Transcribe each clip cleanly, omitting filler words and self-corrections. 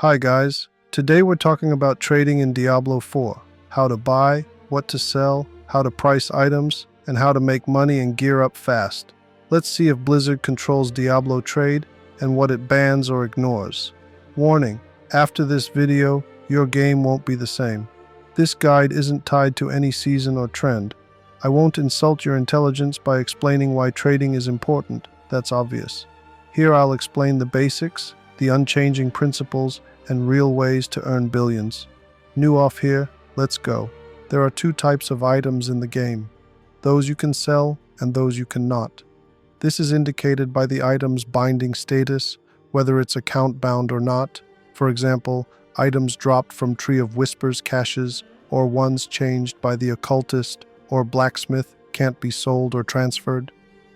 Hi guys, today we're talking about trading in Diablo 4, how to buy, what to sell, how to price items, and how to make money and gear up fast. Let's see if Blizzard controls Diablo trade and what it bans or ignores. Warning, after this video, your game won't be the same. This guide isn't tied to any season or trend. I won't insult your intelligence by explaining why trading is important, that's obvious. Here I'll explain the basics, the unchanging principles, and real ways to earn billions. New off here, let's go. There are two types of items in the game, those you can sell and those you cannot. This is indicated by the item's binding status, whether it's account bound or not. For example, items dropped from Tree of Whispers caches or ones changed by the occultist or blacksmith can't be sold or transferred.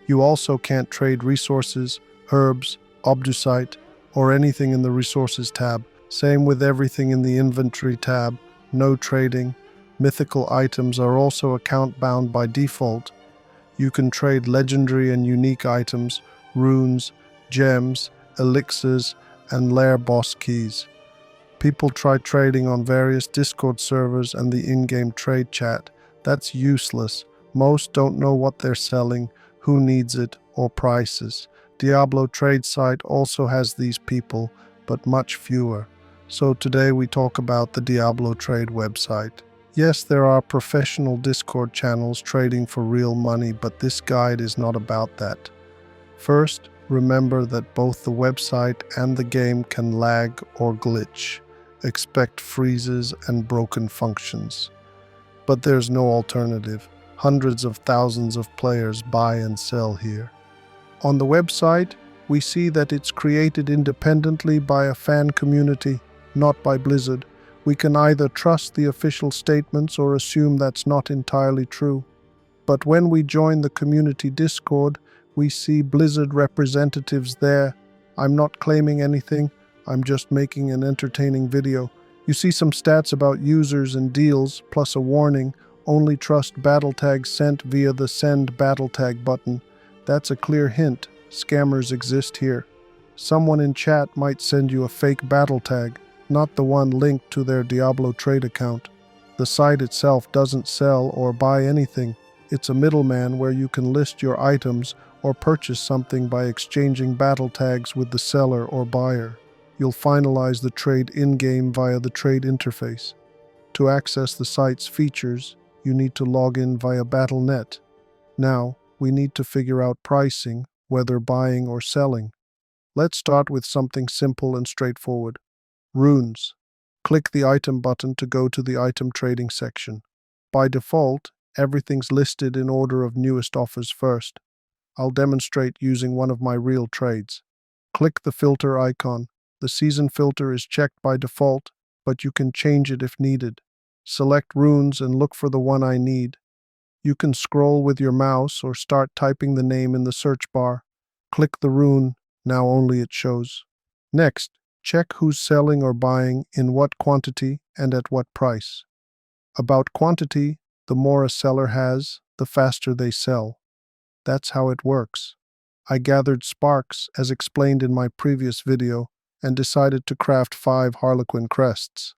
You also can't trade resources, herbs, obdusite, or anything in the resources tab. Same with everything in the inventory tab, no trading. Mythical items are also account bound by default. You can trade legendary and unique items, runes, gems, elixirs, and lair boss keys. People try trading on various Discord servers and the in-game trade chat. That's useless. Most don't know what they're selling, who needs it, or prices. Diablo trade site also has these people, but much fewer. So today we talk about the Diablo trade website. Yes, there are professional Discord channels trading for real money, but this guide is not about that. First, remember that both the website and the game can lag or glitch. Expect freezes and broken functions. But there's no alternative. Hundreds of thousands of players buy and sell here. On the website, we see that it's created independently by a fan community, not by Blizzard. We can either trust the official statements or assume that's not entirely true. But when we join the community Discord, we see Blizzard representatives there. I'm not claiming anything, I'm just making an entertaining video. You see some stats about users and deals, plus a warning, only trust battle tags sent via the Send Battle Tag button. That's a clear hint, scammers exist here. Someone in chat might send you a fake battle tag, not the one linked to their Diablo trade account. The site itself doesn't sell or buy anything. It's a middleman where you can list your items or purchase something by exchanging battle tags with the seller or buyer. You'll finalize the trade in-game via the trade interface. To access the site's features, you need to log in via Battle.net. Now, we need to figure out pricing, whether buying or selling. Let's start with something simple and straightforward. Runes. Click the item button to go to the item trading section. By default, everything's listed in order of newest offers first. I'll demonstrate using one of my real trades. Click the filter icon. The season filter is checked by default, but you can change it if needed. Select runes and look for the one I need. You can scroll with your mouse or start typing the name in the search bar. Click the rune, now only it shows. Next, check who's selling or buying, in what quantity, and at what price. About quantity, the more a seller has, the faster they sell. That's how it works. I gathered sparks, as explained in my previous video, and decided to craft 5 Harlequin crests.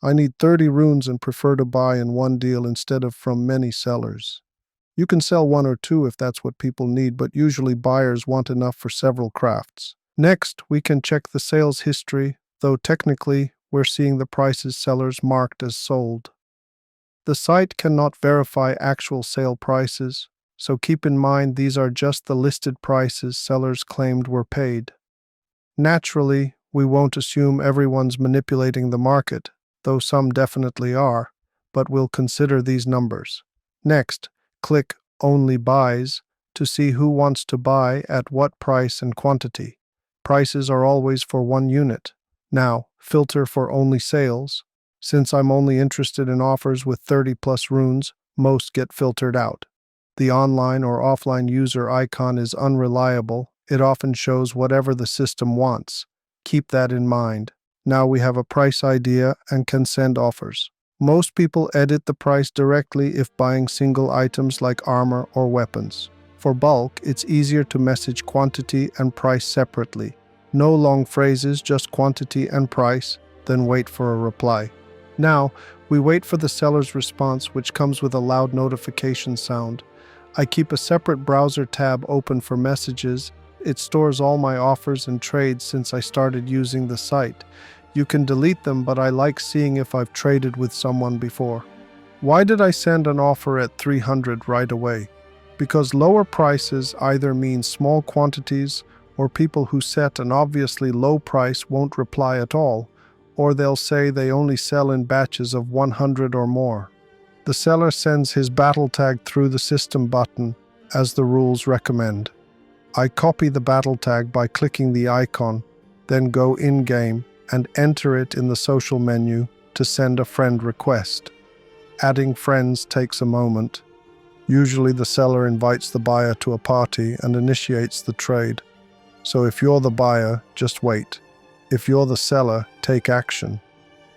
I need 30 runes and prefer to buy in one deal instead of from many sellers. You can sell 1 or 2 if that's what people need, but usually buyers want enough for several crafts. Next, we can check the sales history, though technically we're seeing the prices sellers marked as sold. The site cannot verify actual sale prices, so keep in mind these are just the listed prices sellers claimed were paid. Naturally, we won't assume everyone's manipulating the market, though some definitely are, but we'll consider these numbers. Next, click Only Buys to see who wants to buy at what price and quantity. Prices are always for 1 unit. Now, filter for only sales. Since I'm only interested in offers with 30 plus runes, most get filtered out. The online or offline user icon is unreliable. It often shows whatever the system wants. Keep that in mind. Now we have a price idea and can send offers. Most people edit the price directly if buying single items like armor or weapons. For bulk, it's easier to message quantity and price separately. No long phrases, just quantity and price, then wait for a reply. Now, we wait for the seller's response, which comes with a loud notification sound. I keep a separate browser tab open for messages. It stores all my offers and trades since I started using the site. You can delete them, but I like seeing if I've traded with someone before. Why did I send an offer at 300 right away? Because lower prices either mean small quantities, or people who set an obviously low price won't reply at all, or they'll say they only sell in batches of 100 or more. The seller sends his battle tag through the system button, as the rules recommend. I copy the battle tag by clicking the icon, then go in-game and enter it in the social menu to send a friend request. Adding friends takes a moment. Usually the seller invites the buyer to a party and initiates the trade. So if you're the buyer, just wait. If you're the seller, take action.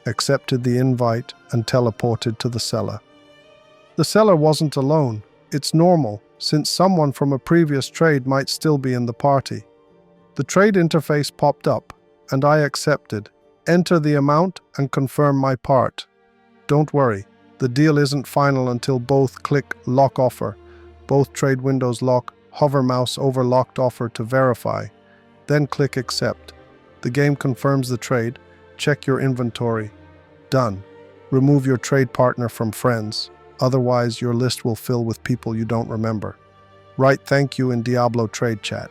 Accepted the invite and teleported to the seller. The seller wasn't alone. It's normal, since someone from a previous trade might still be in the party. The trade interface popped up, and I accepted. Enter the amount and confirm my part. Don't worry, the deal isn't final until both click Lock Offer. Both trade windows lock, hover mouse over locked offer to verify. Then click Accept. The game confirms the trade. Check your inventory. Done. Remove your trade partner from friends. Otherwise, your list will fill with people you don't remember. Write thank you in Diablo trade chat.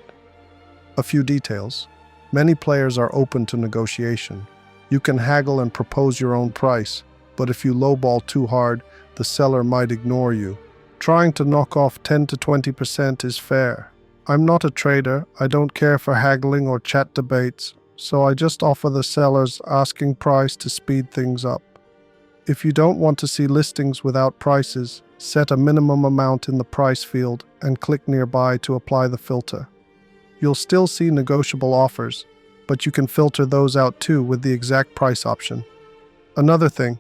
A few details. Many players are open to negotiation. You can haggle and propose your own price, but if you lowball too hard, the seller might ignore you. Trying to knock off 10 to 20% is fair. I'm not a trader. I don't care for haggling or chat debates, so I just offer the seller's asking price to speed things up. If you don't want to see listings without prices, set a minimum amount in the price field and click nearby to apply the filter. You'll still see negotiable offers, but you can filter those out too with the exact price option. Another thing,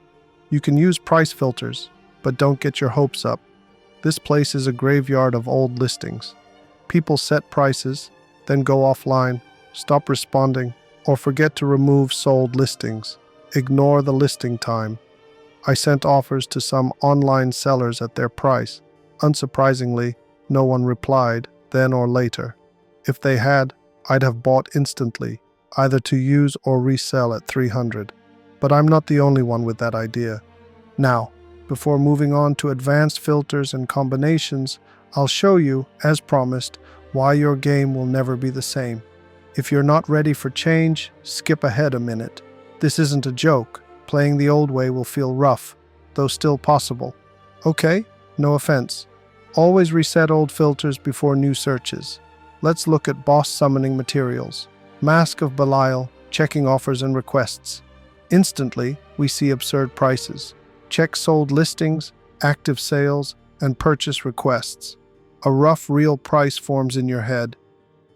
you can use price filters, but don't get your hopes up. This place is a graveyard of old listings. People set prices, then go offline, stop responding, or forget to remove sold listings. Ignore the listing time. I sent offers to some online sellers at their price. Unsurprisingly, no one replied, then or later. If they had, I'd have bought instantly, either to use or resell at 300. But I'm not the only one with that idea. Now, before moving on to advanced filters and combinations, I'll show you, as promised, why your game will never be the same. If you're not ready for change, skip ahead a minute. This isn't a joke. Playing the old way will feel rough, though still possible. Okay, no offense. Always reset old filters before new searches. Let's look at boss summoning materials. Mask of Belial, checking offers and requests. Instantly, we see absurd prices. Check sold listings, active sales, and purchase requests. A rough real price forms in your head.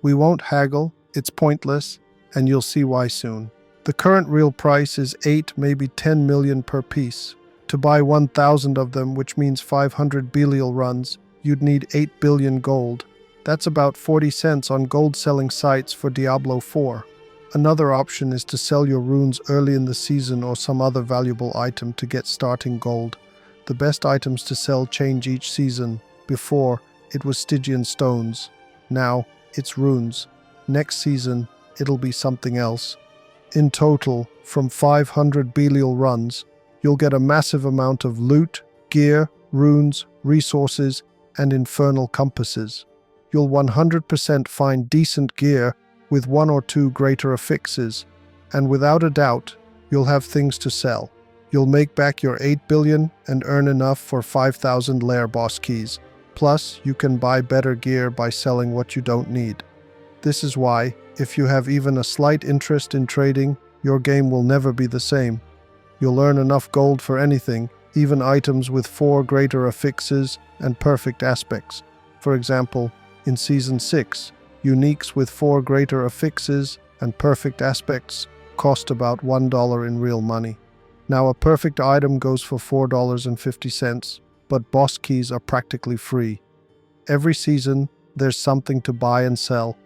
We won't haggle, it's pointless, and you'll see why soon. The current real price is 8, maybe 10 million per piece. To buy 1,000 of them, which means 500 Belial runs, you'd need 8 billion gold. That's about 40 cents on gold-selling sites for Diablo 4. Another option is to sell your runes early in the season or some other valuable item to get starting gold. The best items to sell change each season. Before, it was Stygian stones. Now, it's runes. Next season, it'll be something else. In total, from 500 Belial runs, you'll get a massive amount of loot, gear, runes, resources, and infernal compasses. You'll 100% find decent gear with 1 or 2 greater affixes, and without a doubt, you'll have things to sell. You'll make back your 8 billion and earn enough for 5,000 lair boss keys. Plus, you can buy better gear by selling what you don't need. This is why, if you have even a slight interest in trading, your game will never be the same. You'll earn enough gold for anything, even items with 4 greater affixes and perfect aspects. For example, in Season 6, uniques with 4 greater affixes and perfect aspects cost about $1 in real money. Now a perfect item goes for $4.50, but boss keys are practically free. Every season, there's something to buy and sell.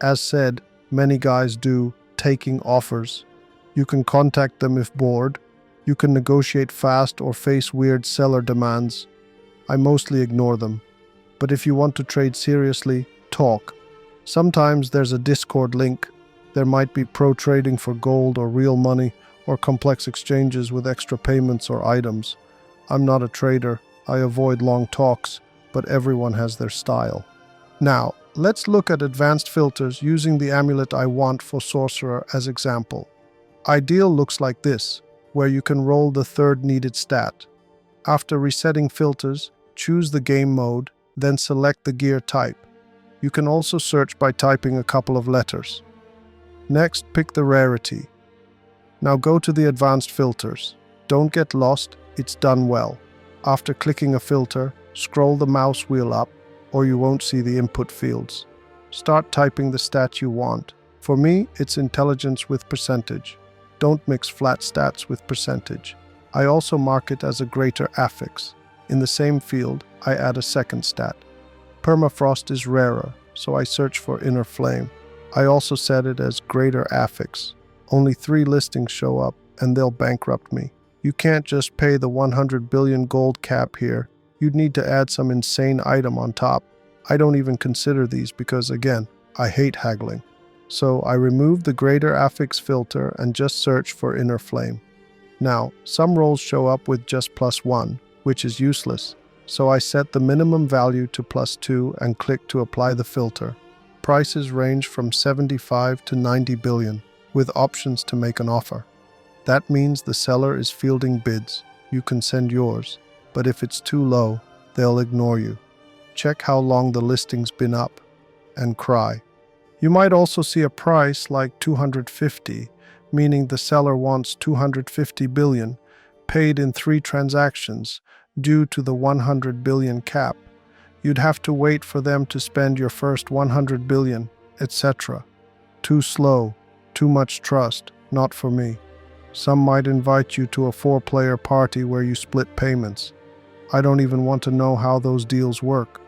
As said, many guys do taking offers. You can contact them if bored. You can negotiate fast or face weird seller demands. I mostly ignore them. But if you want to trade seriously, talk. Sometimes there's a Discord link. There might be pro trading for gold or real money or complex exchanges with extra payments or items. I'm not a trader. I avoid long talks, but everyone has their style. Now, let's look at advanced filters using the amulet I want for Sorcerer as example. Ideal looks like this, where you can roll the third needed stat. After resetting filters, choose the game mode, then select the gear type. You can also search by typing a couple of letters. Next, pick the rarity. Now go to the advanced filters. Don't get lost, it's done well. After clicking a filter, scroll the mouse wheel up, or you won't see the input fields. Start typing the stat you want. For me, it's intelligence with percentage. Don't mix flat stats with percentage. I also mark it as a greater affix. In the same field, I add a second stat. Permafrost is rarer, so I search for inner flame. I also set it as greater affix. Only 3 listings show up, and they'll bankrupt me. You can't just pay the 100 billion gold cap here. You'd need to add some insane item on top. I don't even consider these because, again, I hate haggling. So I remove the greater affix filter and just search for inner flame. Now, some rolls show up with just +1, which is useless. So I set the minimum value to +2 and click to apply the filter. Prices range from 75 to 90 billion, with options to make an offer. That means the seller is fielding bids. You can send yours, but if it's too low, they'll ignore you. Check how long the listing's been up, and cry. You might also see a price like 250, meaning the seller wants 250 billion, paid in 3 transactions, due to the 100 billion cap. You'd have to wait for them to spend your first 100 billion, etc. Too slow, too much trust, not for me. Some might invite you to a 4-player party where you split payments. I don't even want to know how those deals work.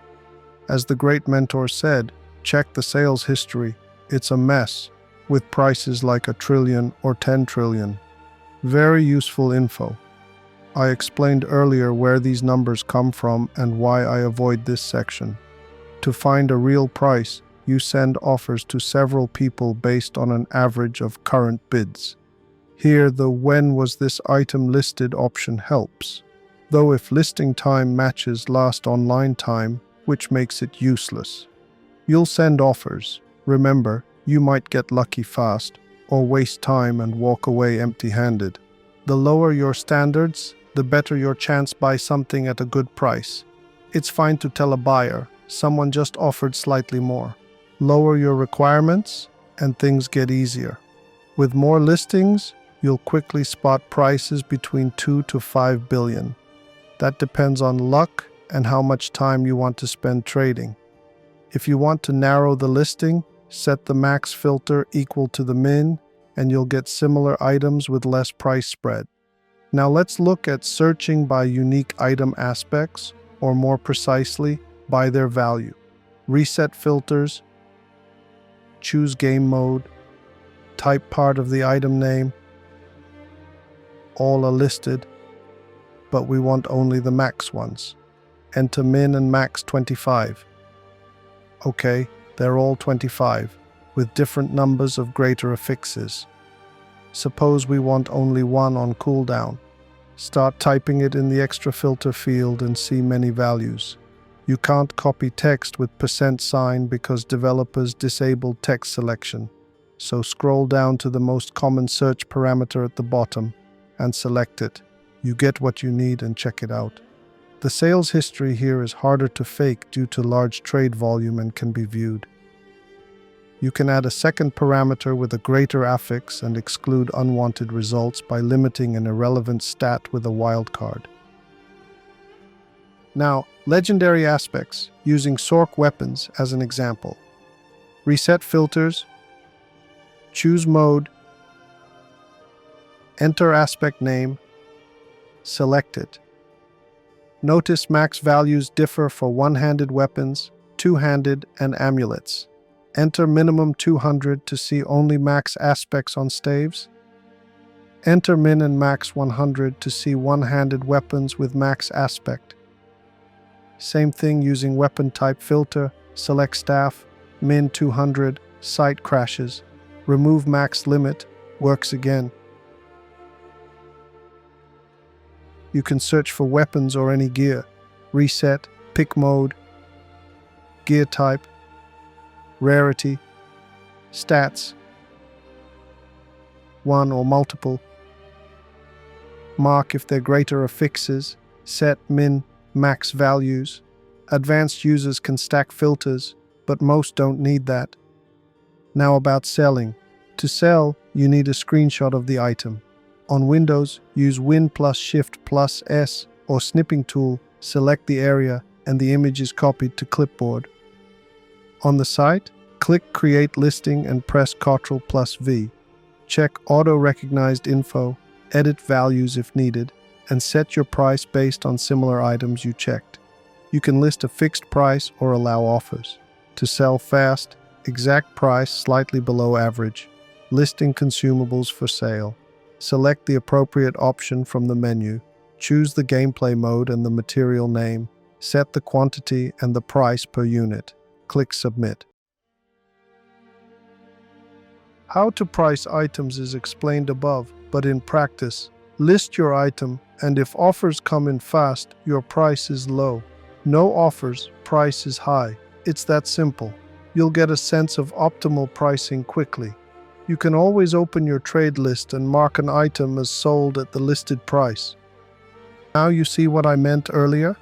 As the great mentor said, check the sales history. It's a mess, with prices like 1 trillion or 10 trillion. Very useful info. I explained earlier where these numbers come from and why I avoid this section. To find a real price, you send offers to several people based on an average of current bids. Here, the "when was this item listed" option helps, though if listing time matches last online time, which makes it useless. You'll send offers. Remember, you might get lucky fast, or waste time and walk away empty-handed. The lower your standards, the better your chance buy something at a good price. It's fine to tell a buyer, someone just offered slightly more. Lower your requirements, and things get easier. With more listings, you'll quickly spot prices between 2 to 5 billion. That depends on luck and how much time you want to spend trading. If you want to narrow the listing, set the max filter equal to the min, and you'll get similar items with less price spread. Now let's look at searching by unique item aspects, or more precisely, by their value. Reset filters, choose game mode, type part of the item name. All are listed, but we want only the max ones. Enter min and max 25. Okay, they're all 25, with different numbers of greater affixes. Suppose we want only one on cooldown. Start typing it in the extra filter field and see many values. You can't copy text with %sign because developers disabled text selection. So scroll down to the most common search parameter at the bottom and select it. You get what you need and check it out. The sales history here is harder to fake due to large trade volume and can be viewed. You can add a second parameter with a greater affix and exclude unwanted results by limiting an irrelevant stat with a wildcard. Now, legendary aspects, using Sorc weapons as an example. Reset filters, choose mode, enter aspect name, select it. Notice max values differ for one-handed weapons, two-handed, and amulets. Enter minimum 200 to see only max aspects on staves. Enter min and max 100 to see one-handed weapons with max aspect. Same thing using weapon type filter, select staff, min 200, sight crashes. Remove max limit, works again. You can search for weapons or any gear. Reset, pick mode, gear type, rarity, stats, one or multiple. Mark if they're greater affixes, set min, max values. Advanced users can stack filters, but most don't need that. Now about selling. To sell, you need a screenshot of the item. On Windows, use Win plus Shift plus S or snipping tool, select the area, and the image is copied to clipboard. On the site, click Create Listing and press Ctrl plus V. Check Auto-Recognized Info, edit values if needed, and set your price based on similar items you checked. You can list a fixed price or allow offers. To sell fast, exact price slightly below average. Listing consumables for sale. Select the appropriate option from the menu. Choose the gameplay mode and the material name. Set the quantity and the price per unit. Click Submit. How to price items is explained above, but in practice, list your item, and if offers come in fast, your price is low. No offers, price is high. It's that simple. You'll get a sense of optimal pricing quickly. You can always open your trade list and mark an item as sold at the listed price. Now you see what I meant earlier?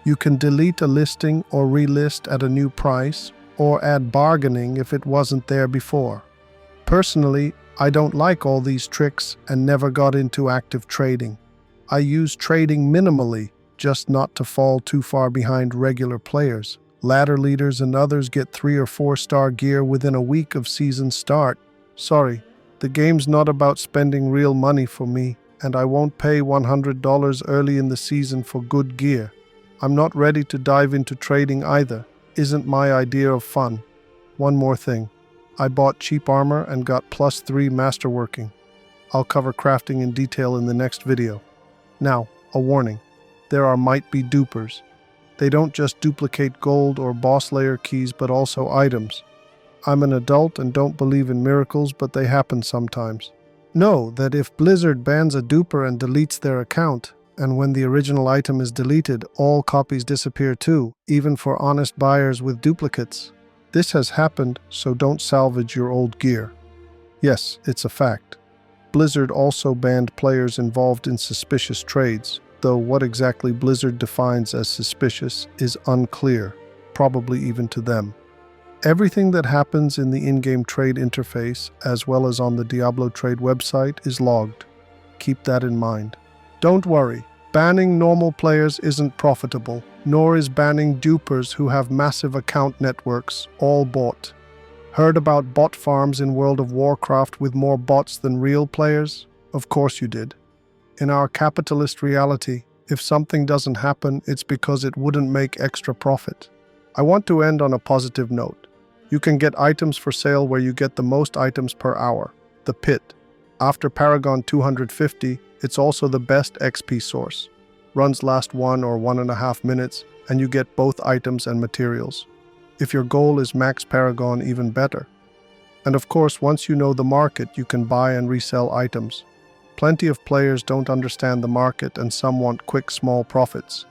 You can delete a listing or relist at a new price, or add bargaining if it wasn't there before. Personally, I don't like all these tricks and never got into active trading. I use trading minimally, just not to fall too far behind regular players. Ladder leaders and others get 3 or 4-star gear within a week of season start. Sorry, the game's not about spending real money for me, and I won't pay $100 early in the season for good gear. I'm not ready to dive into trading either. Isn't my idea of fun. One more thing. I bought cheap armor and got +3 masterworking. I'll cover crafting in detail in the next video. Now, a warning. There might be dupers. They don't just duplicate gold or boss layer keys, but also items. I'm an adult and don't believe in miracles, but they happen sometimes. Know that if Blizzard bans a duper and deletes their account, and when the original item is deleted, all copies disappear too, even for honest buyers with duplicates. This has happened, so don't salvage your old gear. Yes, it's a fact. Blizzard also banned players involved in suspicious trades, though what exactly Blizzard defines as suspicious is unclear, probably even to them. Everything that happens in the in-game trade interface, as well as on the Diablo trade website, is logged. Keep that in mind. Don't worry, banning normal players isn't profitable, nor is banning dupers who have massive account networks, all bought. Heard about bot farms in World of Warcraft with more bots than real players? Of course you did. In our capitalist reality, if something doesn't happen, it's because it wouldn't make extra profit. I want to end on a positive note. You can get items for sale where you get the most items per hour, the pit. After Paragon 250, it's also the best XP source. Runs last 1 or 1.5 minutes, and you get both items and materials. If your goal is max Paragon, even better. And of course, once you know the market, you can buy and resell items. Plenty of players don't understand the market and some want quick, small profits.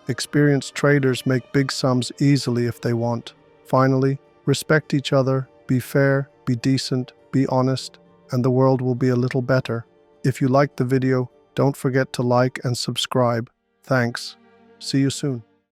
Experienced traders make big sums easily if they want. Finally, respect each other, be fair, be decent, be honest, and the world will be a little better. If you liked the video, don't forget to like and subscribe. Thanks. See you soon.